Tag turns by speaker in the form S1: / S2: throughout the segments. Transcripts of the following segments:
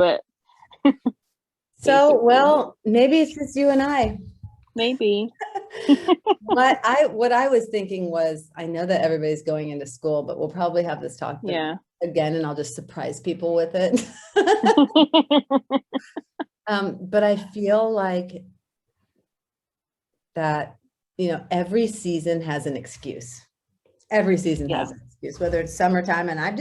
S1: it.
S2: So,
S1: Basically.
S2: well, maybe it's just you and I.
S1: Maybe.
S2: What I was thinking was, I know that everybody's going into school, but we'll probably have this talk
S1: Yeah.
S2: again, and I'll just surprise people with it. But I feel like that, every season has an excuse. Every season has
S1: Yeah.
S2: an excuse, whether it's summertime and I'm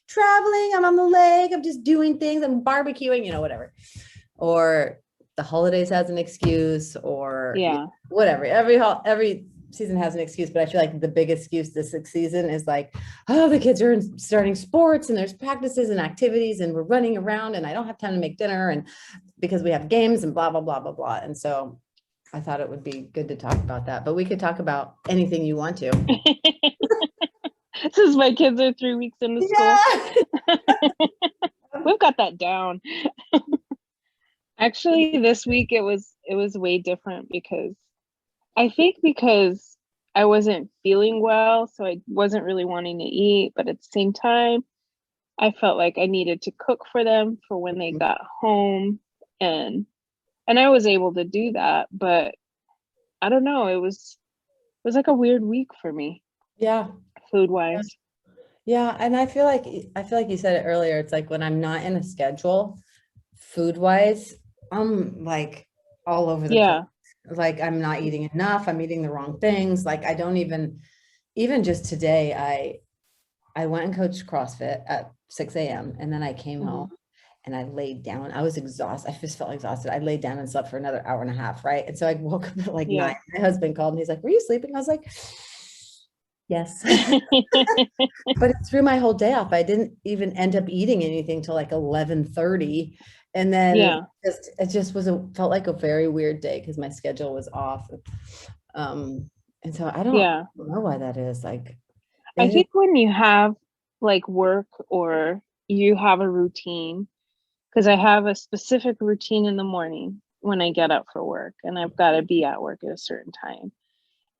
S2: traveling, I'm on the lake, I'm just doing things, I'm barbecuing, whatever. Or the holidays has an excuse, or
S1: Yeah.
S2: whatever. Every season has an excuse, but I feel like the big excuse this season is like, oh, the kids are starting sports and there's practices and activities and we're running around and I don't have time to make dinner and because we have games and blah blah blah blah blah. And so I thought it would be good to talk about that, but we could talk about anything you want to.
S1: Since my kids are 3 weeks into school,
S2: Yeah.
S1: we've got that down. Actually, this week it was way different because I think because I wasn't feeling well, so I wasn't really wanting to eat, but at the same time, I felt like I needed to cook for them for when they got home, and I was able to do that, but I don't know, it was like a weird week for me,
S2: Yeah.
S1: food wise.
S2: Yeah. And I feel like you said it earlier. It's like when I'm not in a schedule, food wise, I'm like all over the place.
S1: Yeah.
S2: Like I'm not eating enough. I'm eating the wrong things. Like I don't even just today, I went and coached CrossFit at 6 a.m. and then I came home
S1: Mhm.
S2: and I laid down. I was exhausted. I just felt exhausted. I laid down and slept for another hour and a half. Right. And so I woke up at like
S1: Yeah.
S2: 9. My husband called and he's like, were you sleeping? I was like, yes. But it threw my whole day off. I didn't even end up eating anything till like 11:30. And then
S1: Yeah.
S2: it just felt like a very weird day because my schedule was off. Um, and so
S1: Yeah.
S2: I don't know why that is. Like
S1: I
S2: it is,
S1: think when you have like work or you have a routine, because I have a specific routine in the morning when I get up for work, and I've got to be at work at a certain time.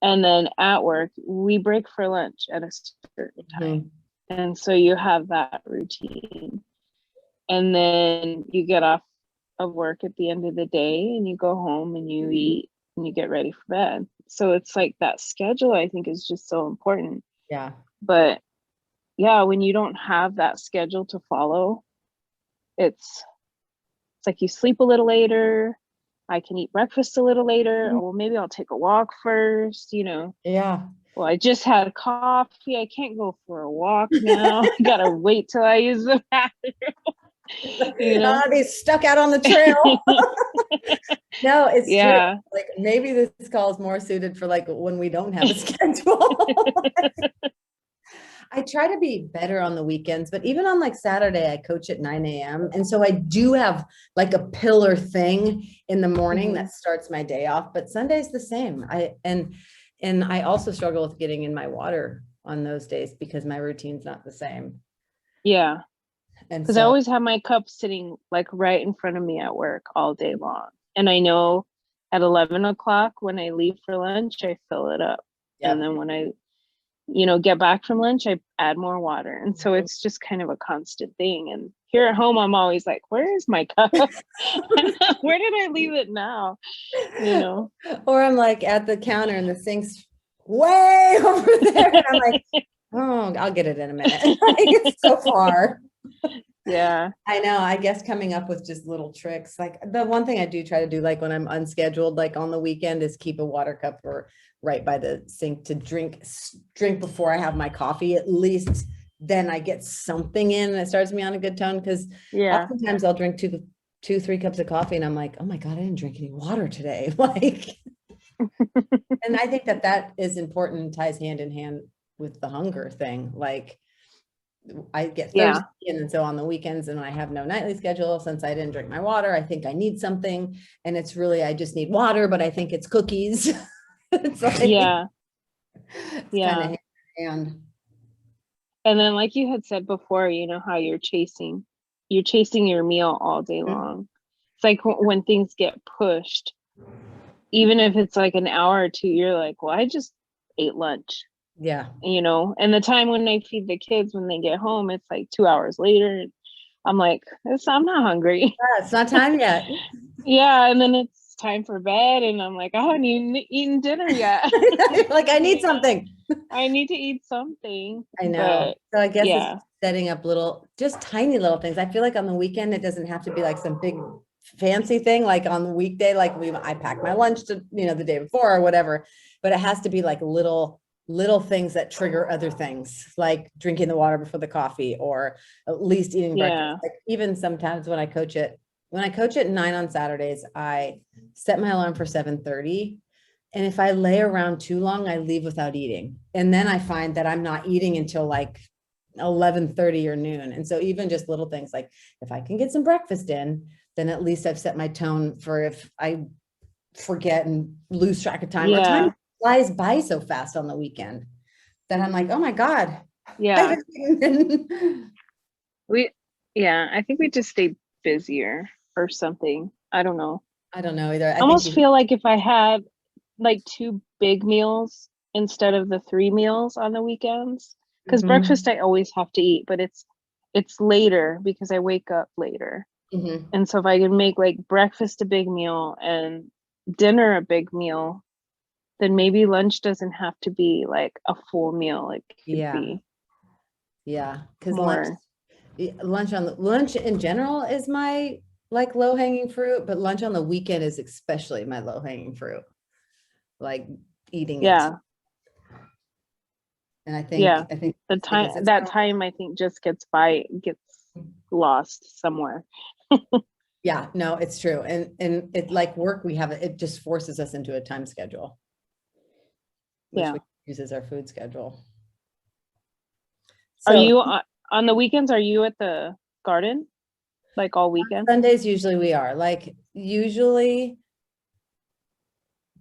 S1: And then at work, we break for lunch at a certain time.
S2: mhm.
S1: And so you have that routine. And then you get off of work at the end of the day and you go home and you eat and you get ready for bed. So it's like that schedule, I think, is just so important.
S2: Yeah.
S1: But yeah, when you don't have that schedule to follow, it's like you sleep a little later. I can eat breakfast a little later. Oh, well, maybe I'll take a walk first.
S2: Yeah.
S1: Well, I just had coffee. I can't go for a walk now. I gotta wait till I use the bathroom, you know?
S2: They stuck out on the trail. No, it's true.
S1: Yeah.
S2: Like maybe this call is more suited for like when we don't have a schedule. I try to be better on the weekends, but even on like Saturday, I coach at 9 a.m. And so I do have like a pillar thing in the morning
S1: Hmm.
S2: that starts my day off, but Sunday's the same. And I also struggle with getting in my water on those days because my routine's not the same.
S1: Yeah.
S2: And
S1: Because I
S2: so,
S1: always have my cup sitting like right in front of me at work all day long. And I know at 11 o'clock when I leave for lunch, I fill it up. And
S2: yep.
S1: then when I get back from lunch, I add more water. And so it's just kind of a constant thing. And here at home, I'm always like, where is my cup? Where did I leave it now? You know?
S2: Or I'm like at the counter and the sink's way over there. And I'm like, oh, I'll get it in a minute. Like, it's so far.
S1: Yeah.
S2: I know. I guess coming up with just little tricks. Like the one thing I do try to do, like when I'm unscheduled, like on the weekend, is keep a water cup or right by the sink to drink before I have my coffee. At least then I get something in and it starts me on a good tone. Because
S1: Yeah.
S2: oftentimes I'll drink 3 cups of coffee and I'm like, oh my God, I didn't drink any water today. Like, and I think that is important and ties hand in hand with the hunger thing. Like I get
S1: Yeah.
S2: thirsty, and then so on the weekends, and when I have no nightly schedule, since I didn't drink my water, I think I need something, and it's really I just need water, but I think it's cookies. It's like
S1: Yeah.
S2: it's kind of
S1: Yeah.
S2: hand in hand.
S1: And then like you had said before, you know how you're chasing your meal all day long. It's like when things get pushed, even if it's like an hour or two, you're like, well, I just ate lunch,
S2: Yeah,
S1: and the time when I feed the kids when they get home, it's like 2 hours later. I'm like, I'm not hungry.
S2: Yeah, it's not time yet.
S1: Yeah, and then it's time for bed, and I'm like, I haven't even eaten dinner yet.
S2: Like, I need
S1: You know,
S2: something.
S1: I need to eat something.
S2: I know.
S1: But
S2: So I guess it's
S1: yeah,
S2: setting up little, just tiny little things. I feel like on the weekend, it doesn't have to be like some big fancy thing. Like on the weekday, like I pack my lunch to, the day before or whatever, but it has to be like little things that trigger other things, like drinking the water before the coffee, or at least eating breakfast.
S1: yeah,
S2: Like even sometimes when I coach at 9 on Saturdays, I set my alarm for 7:30. And if I lay around too long, I leave without eating. And then I find that I'm not eating until like 11:30 or noon. And so even just little things like if I can get some breakfast in, then at least I've set my tone for if I forget and lose track of time, or time
S1: yeah,
S2: flies by so fast on the weekend that I'm like, oh my God.
S1: yeah. We, yeah, I think we just stayed busier or something. I don't know.
S2: I don't know either. I
S1: I
S2: think
S1: almost feel like if I had like two big meals instead of the three meals on the weekends, because breakfast
S2: Mhm,
S1: I always have to eat, but it's later because I wake up later.
S2: mhm.
S1: And so if I can make like breakfast a big meal and dinner a big meal, then maybe lunch doesn't have to be like a full meal. It could
S2: Yeah,
S1: be
S2: yeah. Because
S1: more.
S2: lunch in general is my like low hanging fruit, but lunch on the weekend is especially my low hanging fruit. Like eating it.
S1: Yeah,
S2: And
S1: yeah.
S2: I think
S1: The
S2: because
S1: time
S2: it's
S1: that time I think just gets lost somewhere.
S2: yeah, no, it's true. And it like work, it just forces us into a time schedule, which
S1: Yeah.
S2: we use as our food schedule.
S1: Are
S2: So
S1: you on the weekends? Are you at the garden like all weekend?
S2: Sundays usually we are like usually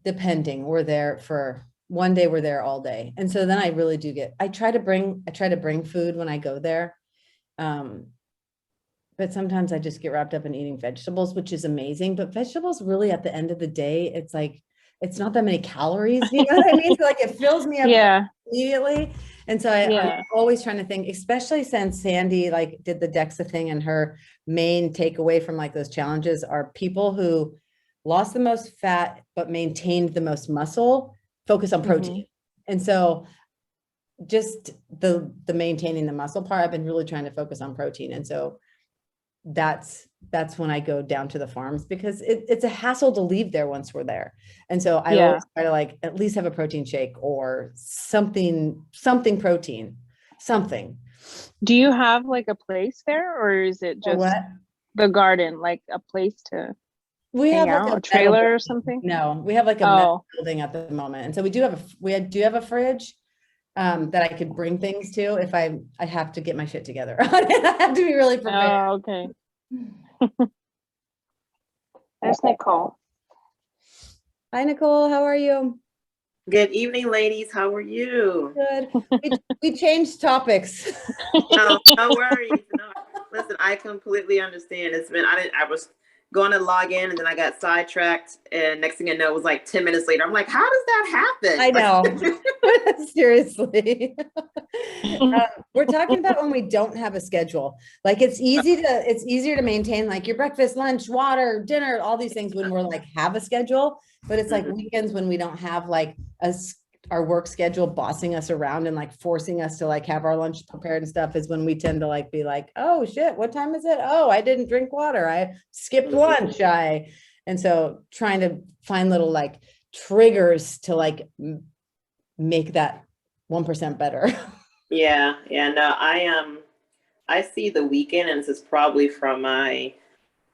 S2: depending, we're there for one day, we're there all day. And so then I really do I try to bring food when I go there. Um, but sometimes I just get wrapped up in eating vegetables, which is amazing. But vegetables really at the end of the day, it's like it's not that many calories, you know what I mean? So like it fills me up
S1: Yeah,
S2: immediately. And so I'm
S1: yeah.
S2: always trying to think, especially since Sandy like did the DEXA thing, and her main takeaway from like those challenges are people who lost the most fat but maintained the most muscle focus on
S1: Hmm.
S2: protein. And so just the maintaining the muscle part, I've been really trying to focus on protein. And so that's when I go down to the farms, because it's a hassle to leave there once we're there. And so I
S1: Yeah.
S2: always try to like at least have a protein shake or something protein, something.
S1: Do you have like a place there, or is it
S2: Or
S1: just
S2: what?
S1: the garden, like a place to
S2: We
S1: hang
S2: have like
S1: out,
S2: a
S1: a
S2: metal
S1: trailer or
S2: building.
S1: something?
S2: No, we have like a metal
S1: Oh,
S2: building at the moment. And so we do have a fridge that I could bring things to if I have to get my shit together. I have to be really prepared.
S1: oh, okay. There's Nicole.
S2: Hi, Nicole. How are you?
S3: Good evening, ladies. How are you?
S2: Good. We changed topics.
S3: No, no worries. No, listen, I completely understand. I was going to log in and then I got sidetracked. And next thing I know, it was like 10 minutes later. I'm like, how does that happen?
S2: I know. Seriously. We're talking about when we don't have a schedule. Like it's easier to maintain like your breakfast, lunch, water, dinner, all these things when we're like have a schedule. But it's like weekends when we don't have like our work schedule bossing us around and like forcing us to like have our lunch prepared and stuff, is when we tend to like be like, oh shit, what time is it? Oh, I didn't drink water. I skipped lunch. And so trying to find little like triggers to like make that 1% better.
S3: Yeah, yeah, no, I see the weekend, and this is probably from my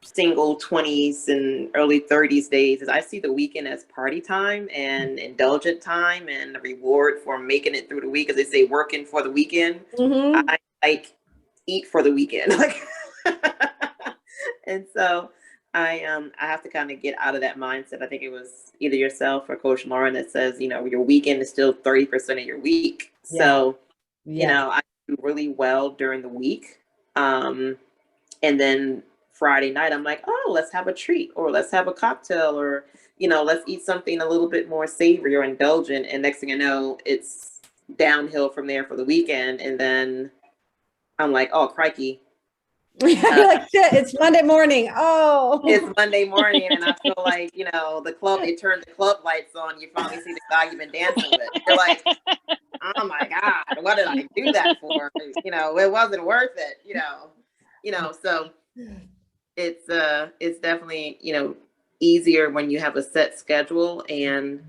S3: single 20s and early 30s days, is I see the weekend as party time and indulgent time and a reward for making it through the week. As they say, working for the weekend.
S2: Mm-hmm.
S3: I like eat for the weekend. Like and so I have to kind of get out of that mindset. I think it was either yourself or Coach Lauren that says, your weekend is still 30% of your week.
S2: Yeah.
S3: So,
S2: Yeah.
S3: I do really well during the week. And then Friday night, I'm like, oh, let's have a treat, or let's have a cocktail, or, let's eat something a little bit more savory or indulgent. And next thing I know, it's downhill from there for the weekend. And then I'm like, oh, crikey,
S2: You're like, shit, it's Monday morning. Oh,
S3: It's Monday morning, and I feel like, the club, they turned the club lights on. You finally see the guy you've been dancing with. You're like, oh my God, what did I do that for? It wasn't worth it, so it's definitely, easier when you have a set schedule. And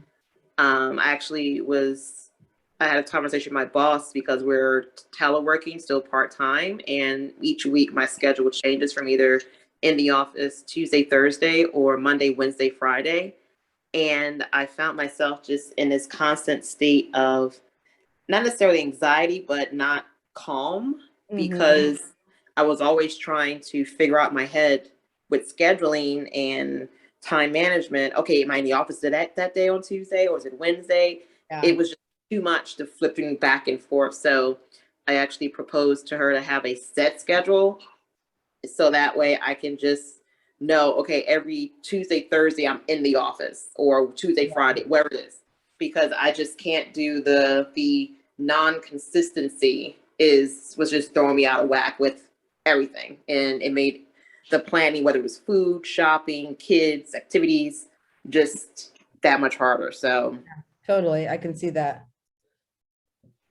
S3: I had a conversation with my boss because we're teleworking still part-time, and each week my schedule changes from either in the office Tuesday, Thursday, or Monday, Wednesday, Friday. And I found myself just in this constant state of not necessarily anxiety, but not calm, because I was always trying to figure out my head with scheduling and time management. Okay, am I in the office that day on Tuesday, or is it Wednesday?
S2: yeah.
S3: It was just too much to flipping back and forth. So I actually proposed to her to have a set schedule, so that way I can just know, okay, every Tuesday, Thursday, I'm in the office, or Tuesday, Friday, wherever it is, because I just can't do the non-consistency was just throwing me out of whack with everything. And it made the planning, whether it was food, shopping, kids, activities, just that much harder. So
S2: Totally. I can see that.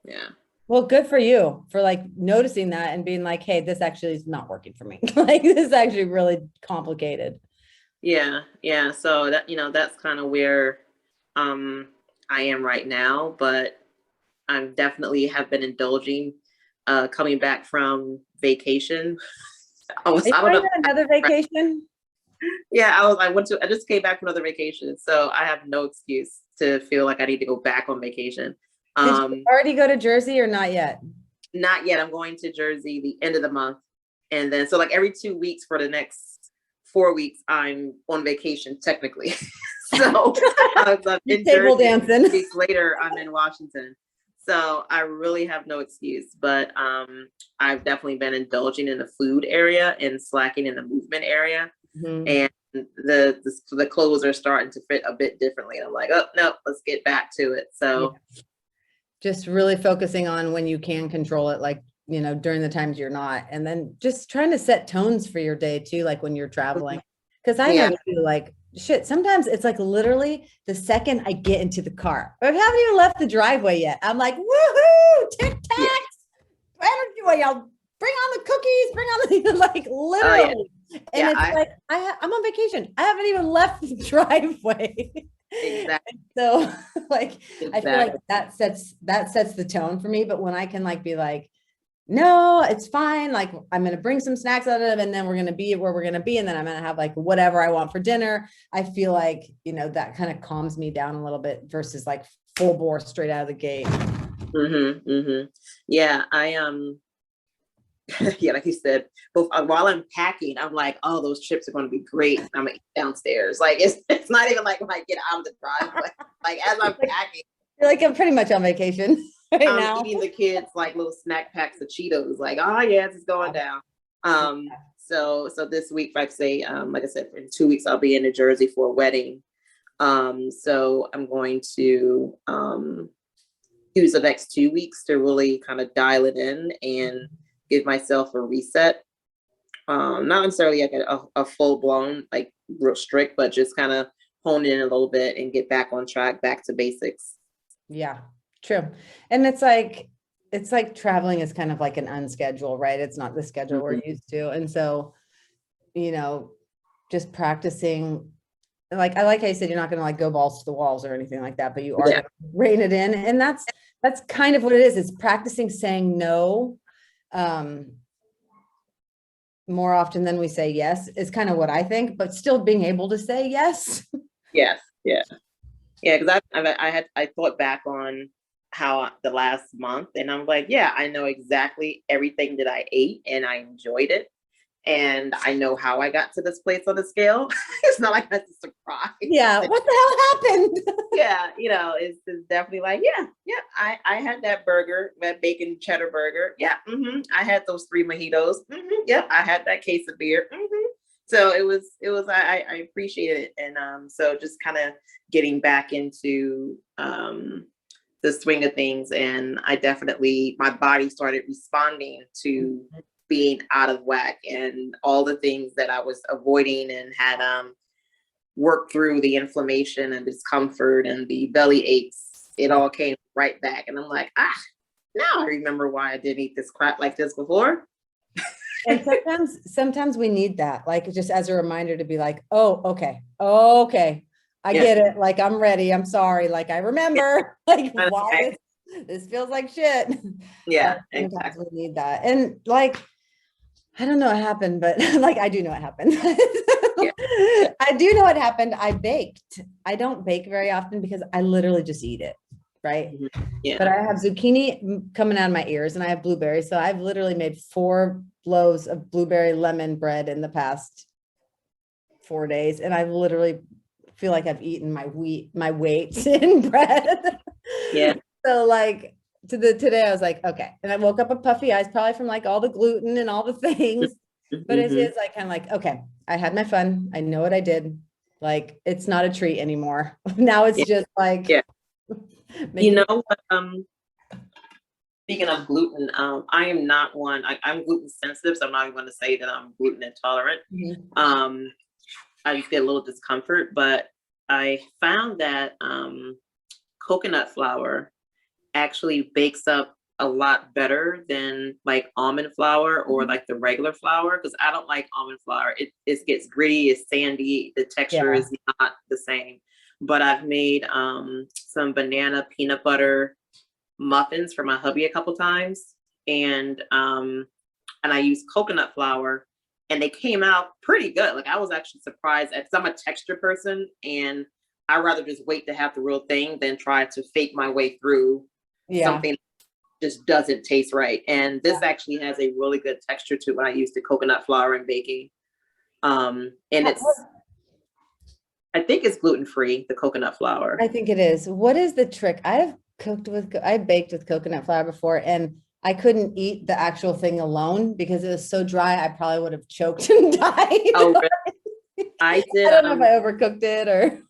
S3: yeah.
S2: Well, good for you for like noticing that and being like, hey, this actually is not working for me. Like, this is actually really complicated.
S3: Yeah. So that's kind of where I am right now, but I definitely have been indulging, coming back from vacation. I
S2: Are you
S3: don't know.
S2: going on another vacation?
S3: Yeah, I just came back from another vacation, so I have no excuse to feel like I need to go back on vacation.
S2: Did you already go to Jersey or not yet?
S3: Not yet. I'm going to Jersey the end of the month. And then, so like every 2 weeks for the next 4 weeks, I'm on vacation technically. So I'm in
S2: Table
S3: Jersey.
S2: dancing.
S3: Weeks later, I'm in Washington. So I really have no excuse, but I've definitely been indulging in the food area and slacking in the movement area. And the clothes are starting to fit a bit differently. And I'm like, oh no, let's get back to it. So
S2: just really focusing on when you can control it, like, during the times you're not, and then just trying to set tones for your day too, like when you're traveling. Because I know too, like, shit, sometimes it's like literally the second I get into the car, I haven't even left the driveway yet, I'm like, woohoo, tic tacs, energy, well, y'all bring on the cookies, bring on the like literally. And it's like I'm on vacation, I haven't even left the driveway.
S3: Exactly.
S2: So like I feel like that sets the tone for me. But when I can like be like, no, it's fine, like I'm gonna bring some snacks out of it, and then we're gonna be where we're gonna be, and then I'm gonna have like whatever I want for dinner, I feel like that kind of calms me down a little bit versus like full bore straight out of the gate.
S3: Yeah, yeah, like you said, but while I'm packing, I'm like, oh, those chips are going to be great. I'm gonna eat downstairs. Like it's not even like when I get out of the driveway. Like as I'm packing,
S2: you're like, I'm pretty much on vacation right now.
S3: Eating the kids like little snack packs of Cheetos. Like, oh yes, it's going down. So this week, like I said, in 2 weeks I'll be in New Jersey for a wedding. So I'm going to use the next 2 weeks to really kind of dial it in and give myself a reset. Not necessarily like a full blown, like real strict, but just kind of hone in a little bit and get back on track, back to basics.
S2: Yeah, true. And it's like traveling is kind of like an unscheduled, right? It's not the schedule we're used to. And so, just practicing, like, I like how you said, you're not going to like go balls to the walls or anything like that, but you are going to rein it in. And that's kind of what it is. It's practicing saying no more often than we say yes is kind of what I think, but still being able to say yes.
S3: Yes. Yeah. Because I thought back on how the last month, and I'm like, yeah, I know exactly everything that I ate, and I enjoyed it, and I know how I got to this place on the scale. It's not like that's a surprise.
S2: Yeah, what the hell happened?
S3: Yeah, it's definitely like, I had that burger, that bacon cheddar burger. Yeah, I had those 3 mojitos. Yeah, I had that case of beer. So it was I appreciated it. And so just kind of getting back into the swing of things, and my body started responding to being out of whack, and all the things that I was avoiding and had worked through, the inflammation and discomfort and the belly aches, it all came right back. And I'm like, now I remember why I didn't eat this crap like this before.
S2: And sometimes we need that, like, just as a reminder to be like, oh, okay. I get it. Like, I'm ready. I'm sorry. Like, I remember, like, why this feels like shit.
S3: Yeah,
S2: sometimes
S3: exactly.
S2: we need that. And like, I don't know what happened, but like, I do know what happened.
S3: Yeah.
S2: I do know what happened. I baked. I don't bake very often because I literally just eat it. Right.
S3: Mm-hmm. Yeah.
S2: But I have zucchini coming out of my ears and I have blueberries. So I've literally made 4 loaves of blueberry lemon bread in the past 4 days. And I literally feel like I've eaten my weight in bread.
S3: Yeah.
S2: So like today I was like, okay. And I woke up with puffy eyes, probably from like all the gluten and all the things. But it's like, kind of like, okay, I had my fun. I know what I did. Like, it's not a treat anymore. Now it's just like,
S3: you know what? Speaking of gluten, I am not one. I'm gluten sensitive, so I'm not even going to say that I'm gluten intolerant.
S2: Mm-hmm.
S3: I just get a little discomfort, but I found that coconut flour actually bakes up a lot better than like almond flour or like the regular flour, because I don't like almond flour. It gets gritty, it's sandy, the texture is not the same. But I've made some banana peanut butter muffins for my hubby a couple times, and I used coconut flour, and they came out pretty good. Like, I was actually surprised, because I'm a texture person, and I'd rather just wait to have the real thing than try to fake my way through something that just doesn't taste right. And this actually has a really good texture to it when I use the coconut flour in baking. And I think it's gluten-free, the coconut flour.
S2: I think it is. What is the trick? I baked with coconut flour before, and I couldn't eat the actual thing alone because it was so dry. I probably would have choked and died.
S3: Oh, really? I did.
S2: I don't know if I overcooked it or.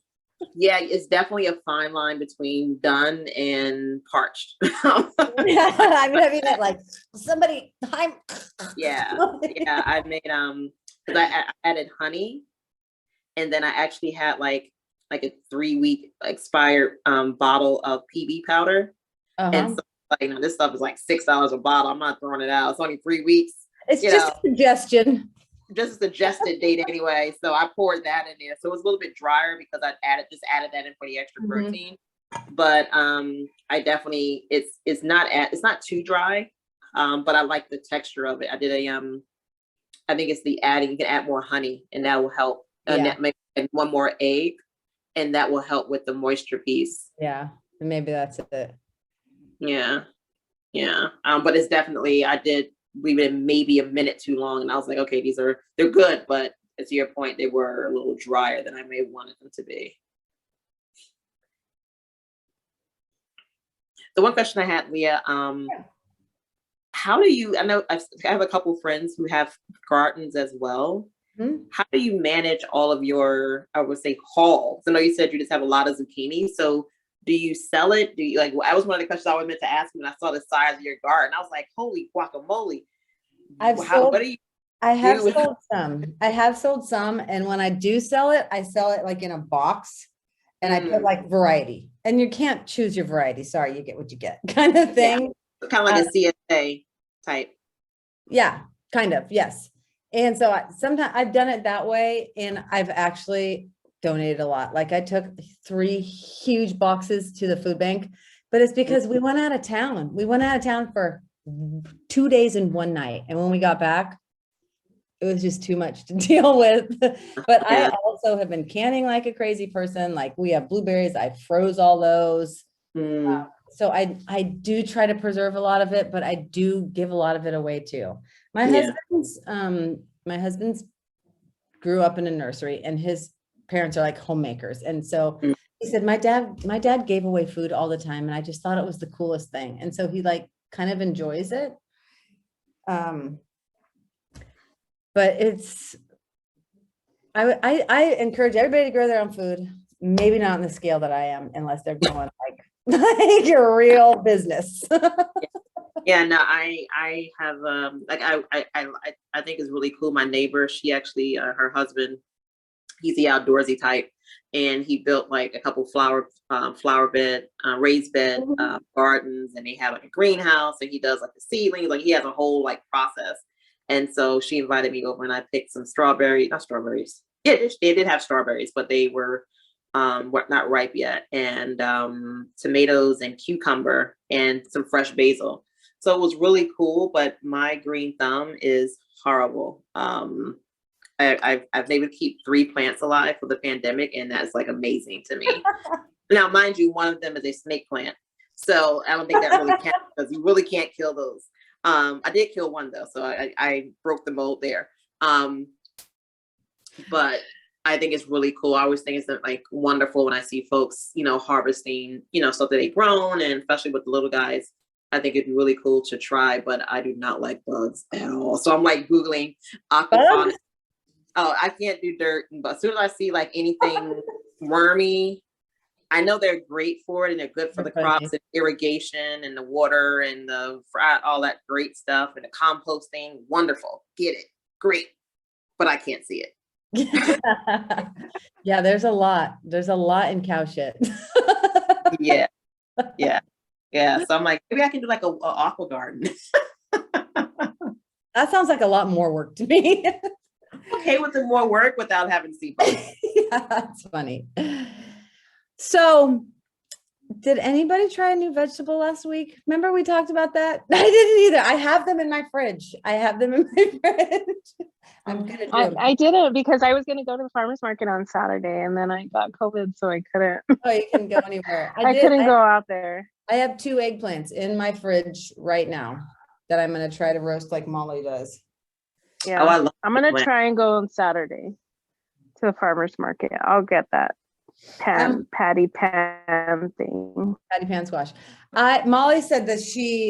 S3: Yeah, it's definitely a fine line between done and parched.
S2: I mean it like somebody.
S3: Yeah, I made because I added honey, and then I actually had like a 3-week expired bottle of PB powder, and so like, this stuff is like $6 a bottle. I'm not throwing it out. It's only 3 weeks.
S2: It's just a suggestion.
S3: Just a suggested date anyway. So I poured that in there. So it was a little bit drier because I added that in for the extra protein. But I definitely it's not too dry. But I like the texture of it. I did I think it's the adding, you can add more honey and that will help. And that make one more egg, and that will help with the moisture piece.
S2: Yeah, maybe that's it.
S3: Yeah. But it's definitely, I did leave it maybe a minute too long, and I was like, okay, they're good, but to your point, they were a little drier than I may have wanted them to be. The one question I had, Leah, how do you, I know I have a couple friends who have gardens as well. How do you manage all of your, I would say, hauls? I know you said you just have a lot of zucchini. So do you sell it? Do you, like, that was one of the questions I always meant to ask when I saw the size of your garden. I was like, holy guacamole.
S2: I have sold some. And when I do sell it, I sell it like in a box, and I put like variety, and you can't choose your variety. Sorry, you get what you get kind of thing.
S3: Yeah. Kind of like a CSA type.
S2: Yeah, kind of. Yes. And so sometimes I've done it that way, and I've actually donated a lot. Like, I took 3 huge boxes to the food bank, but it's because we went out of town. We went out of town for 2 days and 1 night. And when we got back, it was just too much to deal with. But I also have been canning like a crazy person. Like, we have blueberries. I froze all those. So I do try to preserve a lot of it, but I do give a lot of it away too. My husband's grew up in a nursery, and his parents are like homemakers. And so he said, my dad gave away food all the time. And I just thought it was the coolest thing. And so he like kind of enjoys it. But I encourage everybody to grow their own food. Maybe not on the scale that I am, unless they're going like a real business.
S3: Yeah, no, I have like I think it's really cool. My neighbor, she actually her husband, he's the outdoorsy type, and he built like a couple flower bed raised bed gardens, and they have like a greenhouse, and he does like the seedlings, like he has a whole like process. And so she invited me over, and I picked some not strawberries. Yeah, they did have strawberries, but they were not ripe yet, and tomatoes and cucumber and some fresh basil. So it was really cool, but my green thumb is horrible. I've been able to keep 3 plants alive for the pandemic, and that's like amazing to me. Now, mind you, one of them is a snake plant, so I don't think that really counts because you really can't kill those. I did kill one though, so I broke the mold there. But I think it's really cool. I always think it's like wonderful when I see folks, harvesting, stuff that they've grown, and especially with the little guys. I think it'd be really cool to try, but I do not like bugs at all. So I'm like Googling aquaponics. Oh, I can't do dirt, but as soon as I see like anything wormy, I know they're great for it, and they're good for the crops and irrigation and the water and the all that great stuff and the composting. Wonderful. Get it. Great. But I can't see it.
S2: Yeah, there's a lot. There's a lot in cow shit.
S3: Yeah. So I'm like, maybe I can do like a aqua garden.
S2: That sounds like a lot more work to me.
S3: Okay with the more work without having sea bugs.
S2: Yeah, that's funny. So did anybody try a new vegetable last week? Remember we talked about that? I didn't either. I have them in my fridge. I'm gonna do them.
S1: I didn't, because I was gonna go to the farmer's market on Saturday, and then I got COVID, so I couldn't.
S2: Oh, you couldn't go anywhere.
S1: I couldn't go out there.
S2: I have 2 eggplants in my fridge right now that I'm gonna try to roast like Molly does.
S1: Yeah, I'm gonna try and go on Saturday to the farmer's market. I'll get that patty pan thing.
S2: Patty pan squash. Molly said that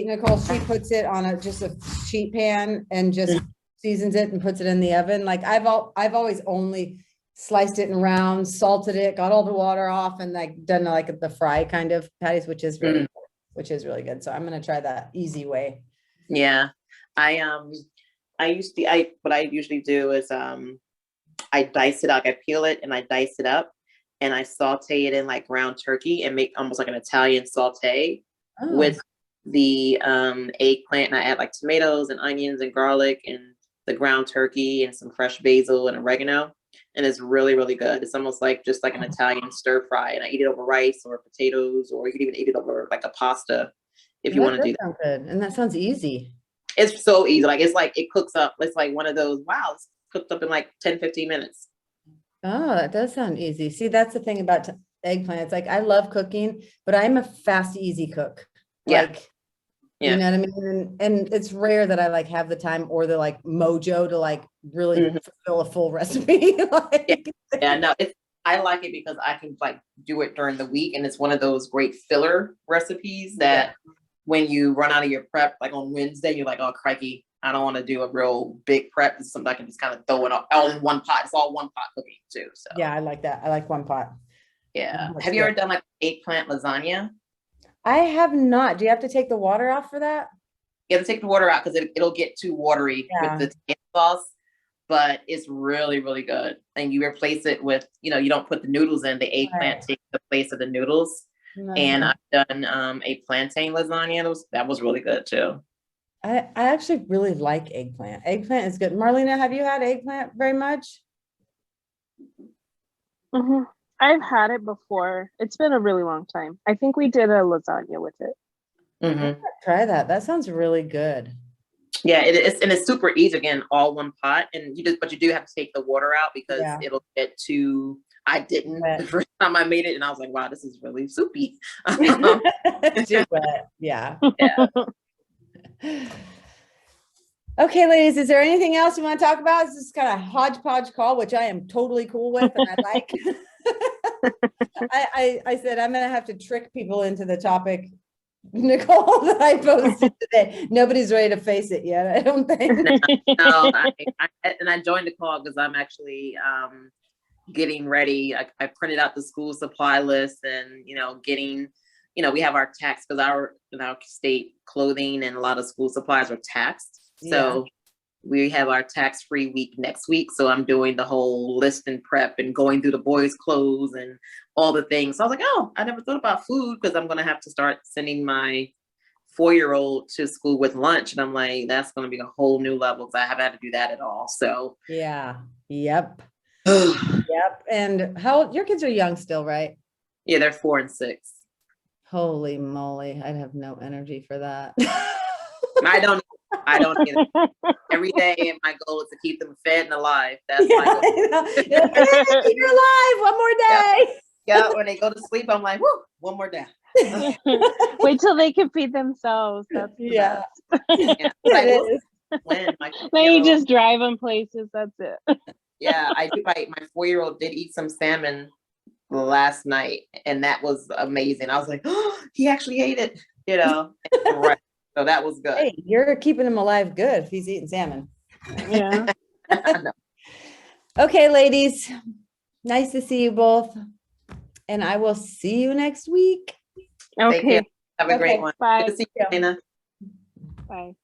S2: Nicole, she puts it on just a sheet pan and just seasons it and puts it in the oven. Like I've always only sliced it in rounds, salted it, got all the water off, and like done like the fry kind of patties, which is really good. So I'm gonna try that easy way.
S3: Yeah, what I usually do is I dice it up, I peel it and I dice it up, and I saute it in like ground turkey and make almost like an Italian saute with the eggplant, and I add like tomatoes and onions and garlic and the ground turkey and some fresh basil and oregano, and it's really, really good. It's almost like just like an Italian stir fry, and I eat it over rice or potatoes, or you could even eat it over like a pasta if you want to do that.
S2: Sound good. And that sounds easy.
S3: It's so easy. Like it cooks up. It's like one of those, wow, it's cooked up in like 10-15 minutes.
S2: Oh, that does sound easy. See, that's the thing about eggplants. Like I love cooking, but I'm a fast, easy cook. Like, you know what I mean? And it's rare that I like have the time or the like mojo to like really fulfill a full recipe.
S3: No, I like it because I can like do it during the week, and it's one of those great filler recipes that when you run out of your prep, like on Wednesday, you're like, oh, crikey, I don't want to do a real big prep. It's something I can just kind of throw it all in one pot. It's all one pot cooking too. So
S2: yeah, I like that. I like one pot.
S3: Yeah. Have you ever done like eggplant lasagna?
S2: I have not. Do you have to take the water off for that?
S3: You have to take the water out because it'll get too watery with the tomato sauce, but it's really, really good. And you replace it with, you don't put the noodles in, the eggplant takes the place of the noodles. And I've done a plantain lasagna. That was really good too.
S2: I actually really like eggplant. Eggplant is good. Marlena, have you had eggplant very much?
S1: I've had it before. It's been a really long time. I think we did a lasagna with it.
S2: Try that. That sounds really good.
S3: Yeah, it is, and it's super easy. Again, all one pot, and but you do have to take the water out because it'll get too. I didn't the first time I made it, and I was like, "Wow, this is really soupy."
S2: Too wet. Yeah. Okay, ladies, is there anything else you want to talk about? This is kind of hodgepodge call, which I am totally cool with, and I like. I said I'm gonna have to trick people into the topic, Nicole, that I posted today. Nobody's ready to face it yet, I don't think.
S3: No, I joined the call because I'm actually getting ready. I printed out the school supply list and getting we have our tax because in our state clothing and a lot of school supplies are taxed. So we have our tax-free week next week. So I'm doing the whole list and prep and going through the boys' clothes and all the things. So I was like, oh, I never thought about food because I'm going to have to start sending my 4-year-old to school with lunch. And I'm like, that's going to be a whole new level because I haven't had to do that at all. So
S2: yeah. Yep. Yep. And how old, your kids are young still, right?
S3: yeah, they're 4 and 6.
S2: Holy moly. I'd have no energy for that.
S3: I don't either. Every day my goal is to keep them fed and alive. That's my goal.
S2: Hey, you're alive. One more day.
S3: Yeah, when they go to sleep, I'm like, whoo, one more day.
S1: Wait till they can feed themselves. That's the
S2: Yeah.
S3: Yeah.
S2: It
S3: Like,
S2: is.
S3: when my
S1: Then you
S3: 4-year-old
S1: just drive them places. That's it.
S3: yeah, I do. My 4-year-old did eat some salmon last night, and that was amazing. I was like, oh, he actually ate it, right. So that was good.
S2: Hey, you're keeping him alive good if he's eating salmon.
S1: Yeah.
S2: Okay, ladies. Nice to see you both. And I will see you next week.
S3: Take care.
S1: Okay.
S3: Have a great
S2: Okay,
S3: one.
S1: bye.
S3: Good to see you, Dana.
S1: Bye.